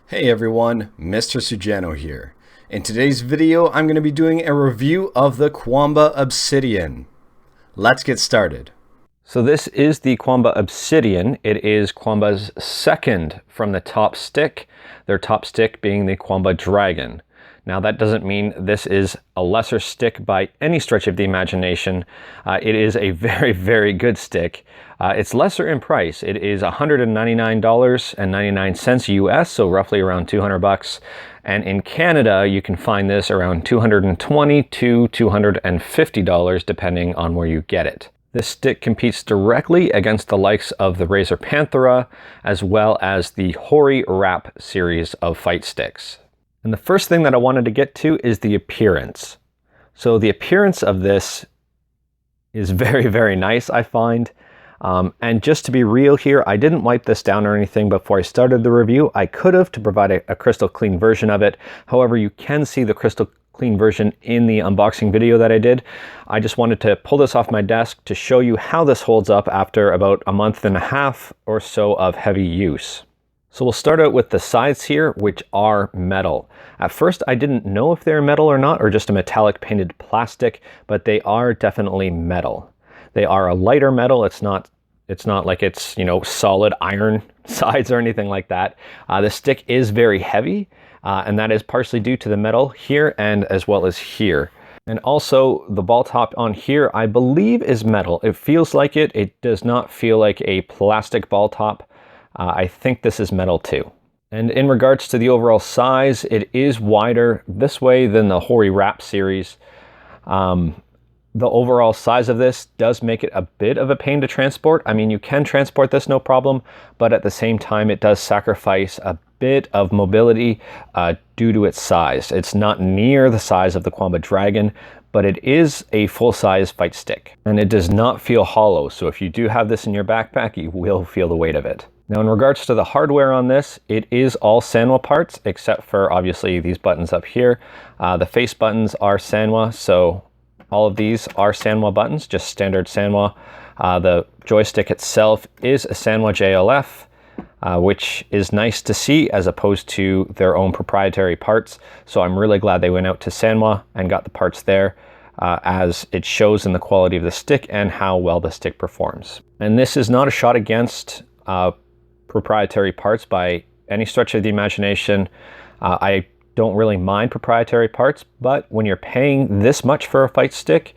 Hey everyone, Mr. Sujano here. In today's video, I'm going to be doing a review of the Qanba Obsidian. Let's get started. So this is the Qanba Obsidian. It is Qanba's second from the top stick, their top stick being the Qanba Dragon. Now that doesn't mean this is a lesser stick by any stretch of the imagination. It is a very, very good stick. It's lesser in price. It is $199.99 US, so roughly around 200 bucks. And in Canada, you can find this around $220 to $250 depending on where you get it. This stick competes directly against the likes of the Razer Panthera, as well as the Hori Wrap series of fight sticks. And the first thing that I wanted to get to is the appearance. So the appearance of this is very, very nice, I find. And just to be real here, I didn't wipe this down or anything before I started the review. I could have to provide a crystal clean version of it. However, you can see the crystal clean version in the unboxing video that I did. I just wanted to pull this off my desk to show you how this holds up after about a month and a half or so of heavy use. So we'll start out with the sides here, which are metal. At first, I didn't know if they're metal or not, or just a metallic painted plastic, but they are definitely metal. They are a lighter metal. It's not like it's, you know, solid iron sides or anything like that. The stick is very heavy, and that is partially due to the metal here and as well as here. And also the ball top on here, I believe is metal. It feels like it. It does not feel like a plastic ball top. I think this is metal too. And in regards to the overall size, it is wider this way than the Hori Wrap series. The overall size of this does make it a bit of a pain to transport. I mean, you can transport this no problem, but at the same time, it does sacrifice a bit of mobility due to its size. It's not near the size of the Qanba Dragon, but it is a full-size fight stick. And it does not feel hollow, so if you do have this in your backpack, you will feel the weight of it. Now, in regards to the hardware on this, it is all Sanwa parts, except for obviously these buttons up here. The face buttons are Sanwa, so all of these are Sanwa buttons, just standard Sanwa. The joystick itself is a Sanwa JLF, which is nice to see as opposed to their own proprietary parts. So I'm really glad they went out to Sanwa and got the parts there, as it shows in the quality of the stick and how well the stick performs. And this is not a shot against proprietary parts by any stretch of the imagination. I don't really mind proprietary parts, but when you're paying this much for a fight stick,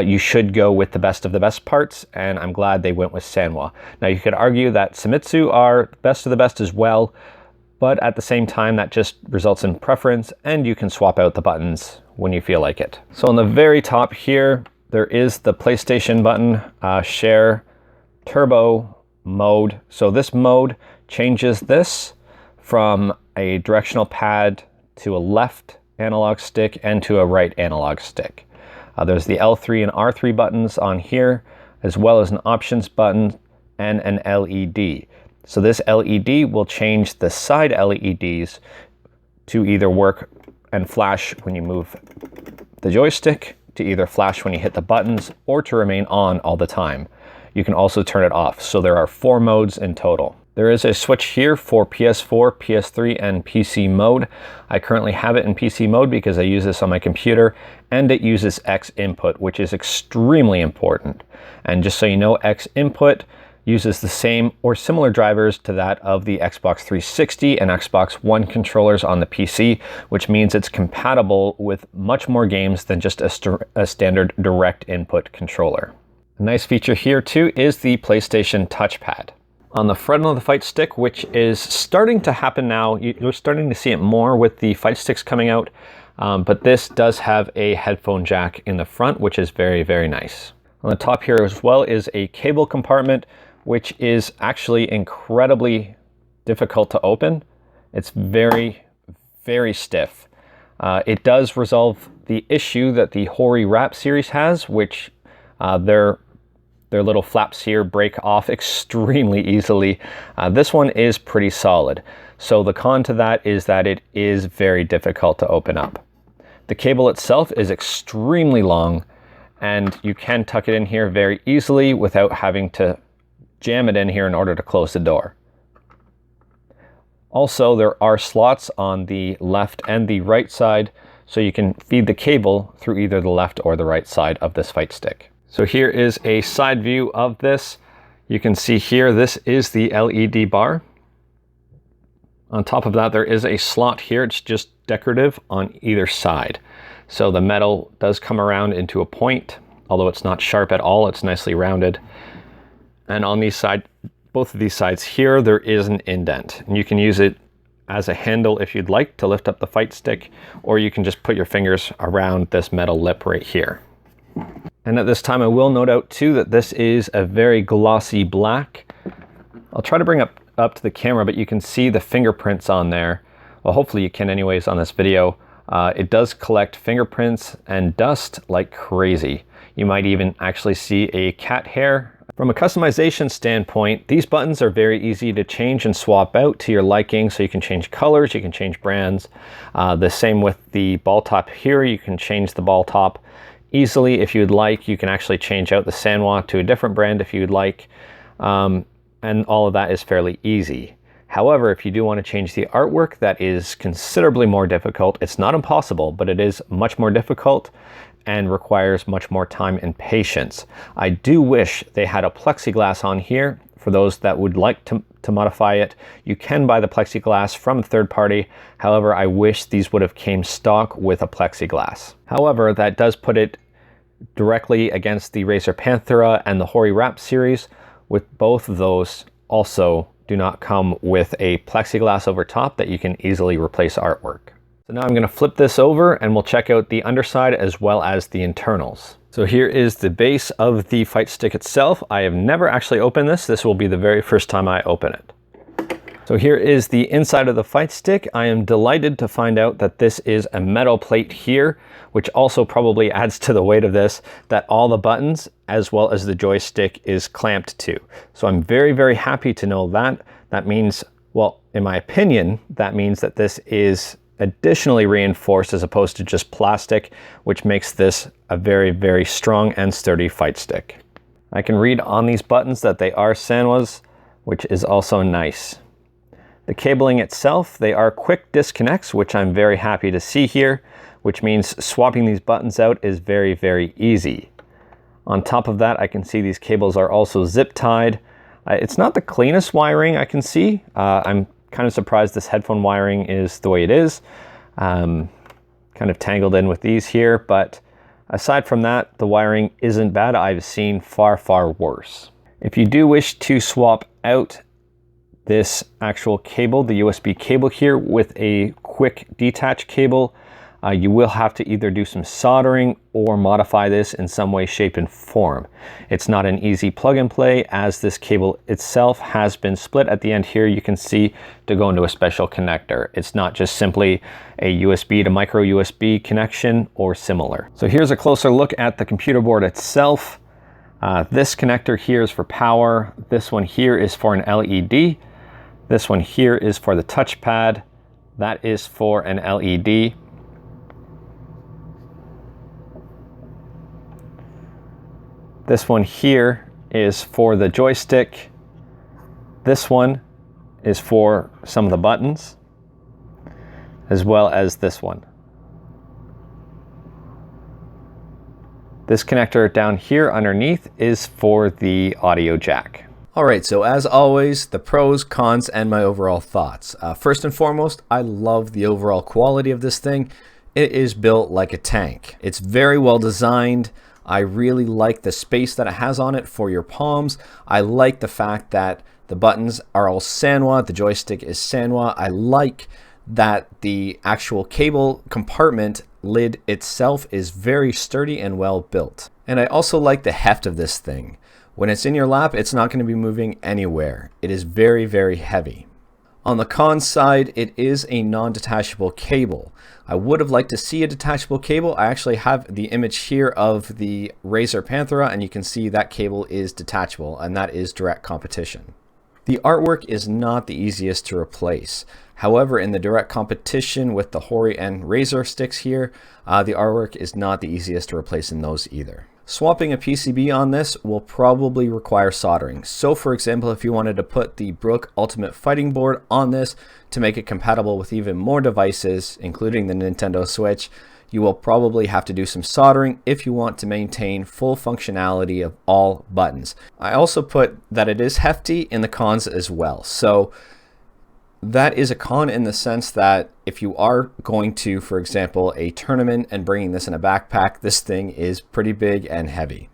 you should go with the best of the best parts, and I'm glad they went with Sanwa. Now, you could argue that Famitsu are best of the best as well, but at the same time, that just results in preference, and you can swap out the buttons when you feel like it. So on the very top here, there is the PlayStation button, share, turbo, mode. So this mode changes this from a directional pad to a left analog stick and to a right analog stick. There's the L3 and R3 buttons on here, as well as an options button and an LED. So this LED will change the side LEDs to either work and flash when you move the joystick, to either flash when you hit the buttons, or to remain on all the time. You can also turn it off. So there are 4 modes in total. There is a switch here for PS4, PS3, and PC mode. I currently have it in PC mode because I use this on my computer, and it uses X input, which is extremely important. And just so you know, X input uses the same or similar drivers to that of the Xbox 360 and Xbox One controllers on the PC, which means it's compatible with much more games than just a standard direct input controller. A nice feature here too is the PlayStation touchpad. On the front of the fight stick, which is starting to happen now, you're starting to see it more with the fight sticks coming out, but this does have a headphone jack in the front, which is very, very nice. On the top here as well is a cable compartment, which is actually incredibly difficult to open. It's very, very stiff. It does resolve the issue that the Hori Wrap series has, which their little flaps here break off extremely easily. This one is pretty solid. So the con to that is that it is very difficult to open up. The cable itself is extremely long, and you can tuck it in here very easily without having to jam it in here in order to close the door. Also, there are slots on the left and the right side, so you can feed the cable through either the left or the right side of this fight stick. So here is a side view of this. You can see here, this is the LED bar. On top of that, there is a slot here. It's just decorative on either side. So the metal does come around into a point, although it's not sharp at all, it's nicely rounded. And on these side, both of these sides here, there is an indent. And you can use it as a handle if you'd like to lift up the fight stick, or you can just put your fingers around this metal lip right here. And at this time, I will note out too that this is a very glossy black. I'll try to bring up to the camera, but you can see the fingerprints on there. Well, hopefully you can anyways on this video. It does collect fingerprints and dust like crazy. You might even actually see a cat hair. From a customization standpoint, these buttons are very easy to change and swap out to your liking, so you can change colors, you can change brands. The same with the ball top here. You can change the ball top easily if you'd like. You can actually change out the Sanwa to a different brand if you'd like. And all of that is fairly easy. However, if you do want to change the artwork, that is considerably more difficult. It's not impossible, but it is much more difficult and requires much more time and patience. I do wish they had a plexiglass on here. For those that would like to modify it, you can buy the plexiglass from a third party. However, I wish these would have came stock with a plexiglass. However, that does put it directly against the Razer Panthera and the Hori Wrap series, with both of those also do not come with a plexiglass over top that you can easily replace artwork. So now I'm going to flip this over and we'll check out the underside as well as the internals. So here is the base of the fight stick itself. I have never actually opened this. This will be the very first time I open it. So here is the inside of the fight stick. I am delighted to find out that this is a metal plate here, which also probably adds to the weight of this, that all the buttons as well as the joystick is clamped to. So I'm very, very happy to know that. That means, well, in my opinion, that means that this is additionally reinforced as opposed to just plastic, which makes this a very, very strong and sturdy fight stick. I can read on these buttons that they are Sanwas, which is also nice. The cabling itself, they are quick disconnects, which I'm very happy to see here, which means swapping these buttons out is very, very easy. On top of that, I can see these cables are also zip tied. It's not the cleanest wiring I can see. I'm kind of surprised this headphone wiring is the way it is. Kind of tangled in with these here, but aside from that, the wiring isn't bad. I've seen far, far worse. If you do wish to swap out this actual cable, the USB cable here, with a quick detach cable, you will have to either do some soldering or modify this in some way, shape, and form. It's not an easy plug and play, as this cable itself has been split at the end here, you can see, to go into a special connector. It's not just simply a USB to micro USB connection or similar. So here's a closer look at the computer board itself. This connector here is for power. This one here is for an LED. This one here is for the touchpad. That is for an LED. This one here is for the joystick. This one is for some of the buttons, as well as this one. This connector down here underneath is for the audio jack. All right, so as always, the pros, cons, and my overall thoughts. First and foremost, I love the overall quality of this thing. It is built like a tank. It's very well designed. I really like the space that it has on it for your palms. I like the fact that the buttons are all Sanwa, the joystick is Sanwa. I like that the actual cable compartment lid itself is very sturdy and well built. And I also like the heft of this thing. When it's in your lap, it's not going to be moving anywhere. It is very, very heavy. On the con side, it is a non-detachable cable. I would have liked to see a detachable cable. I actually have the image here of the Razer Panthera, and you can see that cable is detachable, and that is direct competition. The artwork is not the easiest to replace. However, in the direct competition with the Hori and Razer sticks here, the artwork is not the easiest to replace in those either. Swapping a PCB on this will probably require soldering. So for example, if you wanted to put the Brook Ultimate Fighting Board on this to make it compatible with even more devices, including the Nintendo Switch, you will probably have to do some soldering if you want to maintain full functionality of all buttons. I also put that it is hefty in the cons as well. So that is a con in the sense that if you are going to, for example, a tournament and bringing this in a backpack, this thing is pretty big and heavy.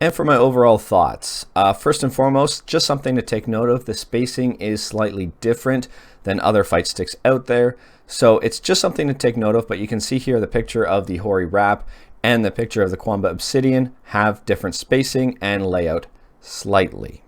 And for my overall thoughts, first and foremost, just something to take note of, the spacing is slightly different than other fight sticks out there. So it's just something to take note of, but you can see here the picture of the Hori wrap and the picture of the Qanba Obsidian have different spacing and layout slightly.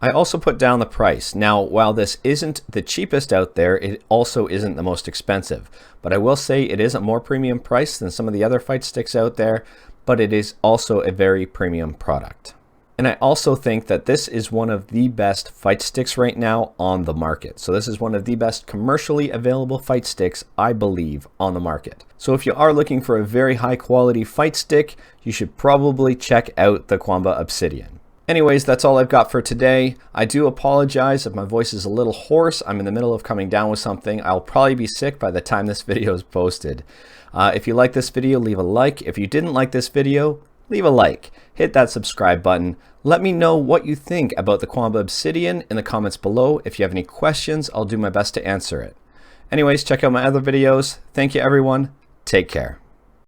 I also put down the price. Now, while this isn't the cheapest out there, it also isn't the most expensive. But I will say it is a more premium price than some of the other fight sticks out there, but it is also a very premium product. And I also think that this is one of the best fight sticks right now on the market. So this is one of the best commercially available fight sticks, I believe, on the market. So if you are looking for a very high quality fight stick, you should probably check out the Qanba Obsidian. Anyways, that's all I've got for today. I do apologize if my voice is a little hoarse. I'm in the middle of coming down with something. I'll probably be sick by the time this video is posted. If you like this video, leave a like. If you didn't like this video, leave a like. Hit that subscribe button. Let me know what you think about the Qanba Obsidian in the comments below. If you have any questions, I'll do my best to answer it. Anyways, check out my other videos. Thank you, everyone. Take care.